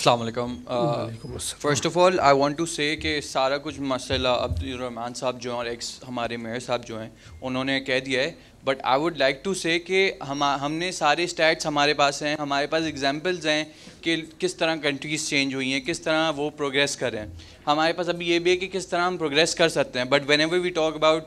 السلام علیکم. First of all I want to say کہ سارا کچھ مسئلہ عبدالرحمٰن صاحب جو ہیں اور ایکس ہمارے میئر صاحب جو ہیں انہوں نے کہہ دیا ہے, but I would like to say کہ ہم نے سارے اسٹیٹس ہمارے پاس ہیں, ہمارے پاس ایگزامپلز ہیں کہ کس طرح کنٹریز چینج ہوئی ہیں, کس طرح وہ پروگریس کر رہے ہیں. ہمارے پاس ابھی یہ بھی ہے کہ کس طرح ہم پروگریس کر سکتے ہیں, but whenever we talk about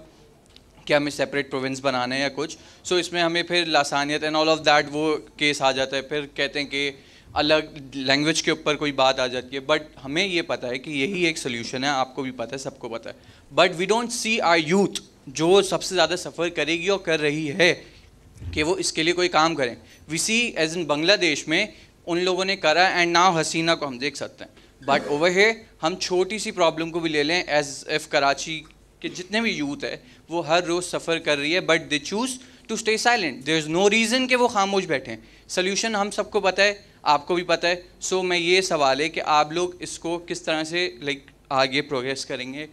کہ ہمیں سیپریٹ پروونس بنانا ہے یا کچھ, سو اس میں ہمیں پھر لاسانیت اینڈ آل آف دیٹ وہ کیس آ جاتا ہے. پھر کہتے ہیں کہ الگ لینگویج کے اوپر کوئی بات آ جاتی ہے, بٹ ہمیں یہ پتہ ہے کہ یہی ایک سلیوشن ہے, آپ کو بھی پتہ ہے, سب کو پتہ ہے. But we don't see our youth جو سب سے زیادہ سفر کرے گی اور کر رہی ہے کہ وہ اس کے لیے کوئی کام کریں. وی سی ایز ان بنگلہ دیش میں ان لوگوں نے کرا اینڈ ناؤ حسینہ کو ہم دیکھ سکتے ہیں. بٹ اوور ہیئر ہم چھوٹی سی پرابلم کو بھی لے لیں, ایز ایف کراچی کے جتنے بھی یوتھ ہے وہ ہر روز سفر کر رہی ہے, but they choose to stay silent. There is no reason کہ وہ خاموش بیٹھیں. سلیوشن ہم سب کو پتہ ہے, آپ کو بھی پتہ ہے. سو میں یہ سوال ہے کہ آپ لوگ اس کو کس طرح سے لائک آگے پروگریس کریں گے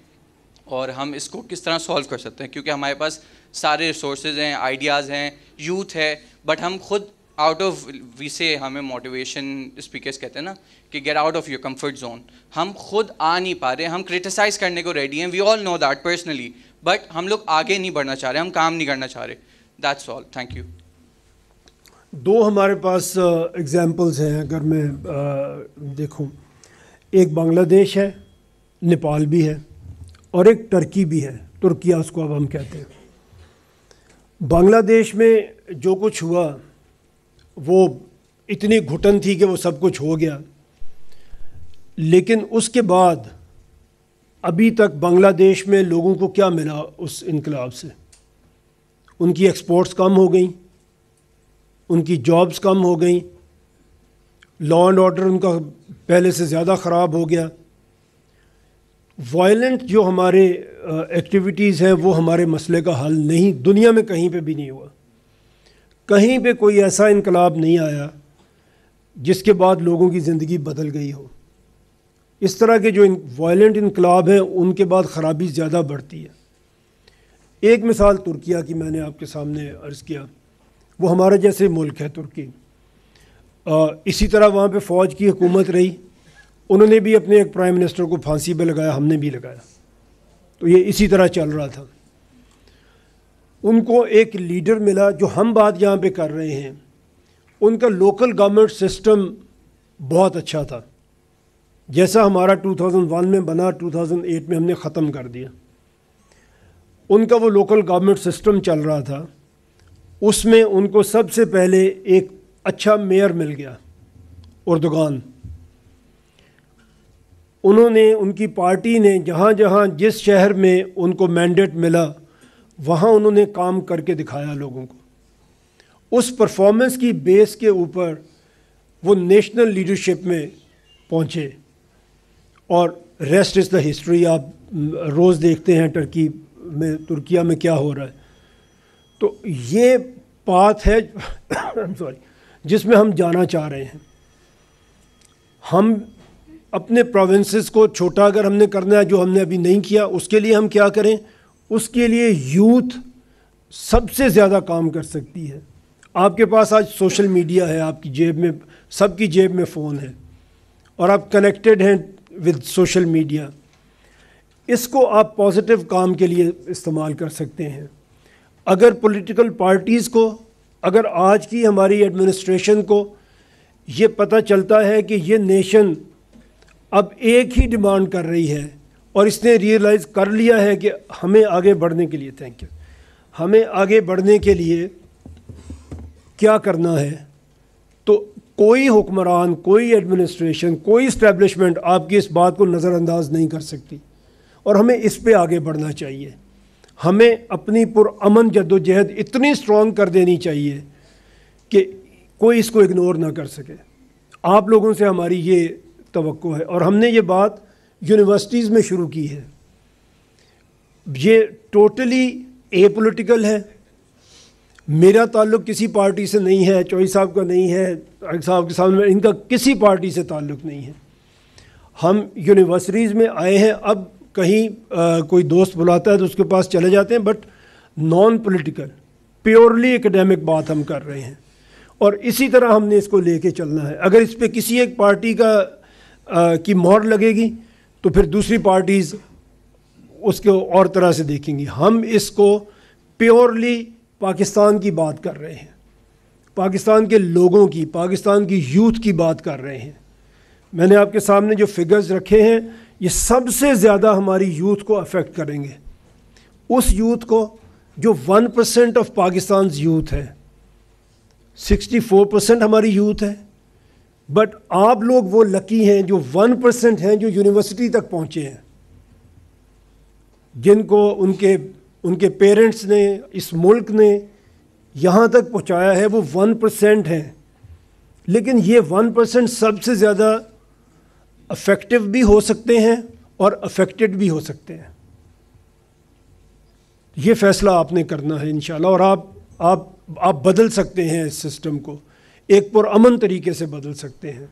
اور ہم اس کو کس طرح سولو کر سکتے ہیں, کیونکہ ہمارے پاس سارے ریسورسز ہیں, آئیڈیاز ہیں, یوتھ ہے, بٹ ہم خود آؤٹ آف وی سے ہمیں موٹیویشن اسپیکرس کہتے ہیں نا کہ get out of your comfort zone. ہم خود آ نہیں پا رہے, ہم کرٹیسائز کرنے کو ریڈی ہیں, وی آل نو دیٹ پرسنلی, بٹ ہم لوگ آگے نہیں بڑھنا چاہ رہے, ہم کام نہیں کرنا چاہ رہے. That's all, thank you. دو ہمارے پاس ایگزامپلز ہیں اگر میں دیکھوں, ایک بنگلہ دیش ہے, نیپال بھی ہے, اور ایک ٹرکی بھی ہے, ترکیہ اس کو اب ہم کہتے ہیں. بنگلہ دیش میں جو کچھ ہوا وہ اتنی گھٹن تھی کہ وہ سب کچھ ہو گیا, لیکن اس کے بعد ابھی تک بنگلہ دیش میں لوگوں کو کیا ملا اس انقلاب سے؟ ان کی ایکسپورٹس کم ہو گئیں, ان کی جابس کم ہو گئیں, لا اینڈ آرڈر ان کا پہلے سے زیادہ خراب ہو گیا. وائلنٹ جو ہمارے ایکٹیویٹیز ہیں وہ ہمارے مسئلے کا حل نہیں, دنیا میں کہیں پہ بھی نہیں ہوا. کہیں پہ کوئی ایسا انقلاب نہیں آیا جس کے بعد لوگوں کی زندگی بدل گئی ہو. اس طرح کے جو وائلنٹ انقلاب ہیں ان کے بعد خرابی زیادہ بڑھتی ہے. ایک مثال ترکیہ کی میں نے آپ کے سامنے عرض کیا, وہ ہمارا جیسے ملک ہے ترکی, اسی طرح وہاں پہ فوج کی حکومت رہی, انہوں نے بھی اپنے ایک پرائم منسٹر کو پھانسی پہ لگایا, ہم نے بھی لگایا, تو یہ اسی طرح چل رہا تھا. ان کو ایک لیڈر ملا, جو ہم بات یہاں پہ کر رہے ہیں ان کا لوکل گورنمنٹ سسٹم بہت اچھا تھا, جیسا ہمارا 2001 میں بنا 2008 میں ہم نے ختم کر دیا. ان کا وہ لوکل گورنمنٹ سسٹم چل رہا تھا, اس میں ان کو سب سے پہلے ایک اچھا میئر مل گیا, اردگان. انہوں نے, ان کی پارٹی نے جہاں جہاں جس شہر میں ان کو مینڈیٹ ملا وہاں انہوں نے کام کر کے دکھایا لوگوں کو. اس پرفارمنس کی بیس کے اوپر وہ نیشنل لیڈرشپ میں پہنچے, اور ریسٹ از دا ہسٹری. آپ روز دیکھتے ہیں ٹرکی میں, ترکیہ میں کیا ہو رہا ہے. تو یہ بات ہے جس میں ہم جانا چاہ رہے ہیں. ہم اپنے پروونسز کو چھوٹا اگر ہم نے کرنا ہے, جو ہم نے ابھی نہیں کیا, اس کے لیے ہم کیا کریں؟ اس کے لیے یوتھ سب سے زیادہ کام کر سکتی ہے. آپ کے پاس آج سوشل میڈیا ہے, آپ کی جیب میں, سب کی جیب میں فون ہے, اور آپ کنیکٹڈ ہیں ود سوشل میڈیا. اس کو آپ پازیٹیو کام کے لیے استعمال کر سکتے ہیں. اگر پولیٹیکل پارٹیز کو, اگر آج کی ہماری ایڈمنسٹریشن کو یہ پتہ چلتا ہے کہ یہ نیشن اب ایک ہی ڈیمانڈ کر رہی ہے, اور اس نے ریئلائز کر لیا ہے کہ ہمیں آگے بڑھنے کے لیے, تھینک یو, ہمیں آگے بڑھنے کے لیے کیا کرنا ہے, تو کوئی حکمران, کوئی ایڈمنسٹریشن, کوئی اسٹیبلشمنٹ آپ کی اس بات کو نظر انداز نہیں کر سکتی, اور ہمیں اس پہ آگے بڑھنا چاہیے. ہمیں اپنی پرامن جد و جہد اتنی اسٹرانگ کر دینی چاہیے کہ کوئی اس کو اگنور نہ کر سکے. آپ لوگوں سے ہماری یہ توقع ہے, اور ہم نے یہ بات یونیورسٹیز میں شروع کی ہے. یہ ٹوٹلی اے پولیٹیکل ہے. میرا تعلق کسی پارٹی سے نہیں ہے, چوئی صاحب کا نہیں ہے, صاحب کے سامنے ان کا کسی پارٹی سے تعلق نہیں ہے. ہم یونیورسٹیز میں آئے ہیں, اب کہیں کوئی دوست بلاتا ہے تو اس کے پاس چلے جاتے ہیں, but non political, purely academic بات ہم کر رہے ہیں, اور اسی طرح ہم نے اس کو لے کے چلنا ہے. اگر اس پہ کسی ایک پارٹی کا کی مہر لگے گی تو پھر دوسری پارٹیز اس کو اور طرح سے دیکھیں گی. ہم اس کو پیورلی پاکستان کی بات کر رہے ہیں, پاکستان کے لوگوں کی, پاکستان کی یوتھ کی بات کر رہے ہیں. میں نے آپ کے سامنے جو فگرز رکھے ہیں یہ سب سے زیادہ ہماری یوتھ کو افیکٹ کریں گے, اس یوتھ کو جو 1% آف پاکستانز یوتھ ہے. 64% ہماری یوتھ ہے, بٹ آپ لوگ وہ لکی ہیں جو 1% ہیں جو یونیورسٹی تک پہنچے ہیں, جن کو ان کے پیرنٹس نے, اس ملک نے یہاں تک پہنچایا ہے, وہ 1% ہیں. لیکن یہ 1% سب سے زیادہ افیکٹو بھی ہو سکتے ہیں اور افیکٹڈ بھی ہو سکتے ہیں. یہ فیصلہ آپ نے کرنا ہے انشاءاللہ, اور آپ بدل سکتے ہیں اس سسٹم کو, ایک پرامن طریقے سے بدل سکتے ہیں.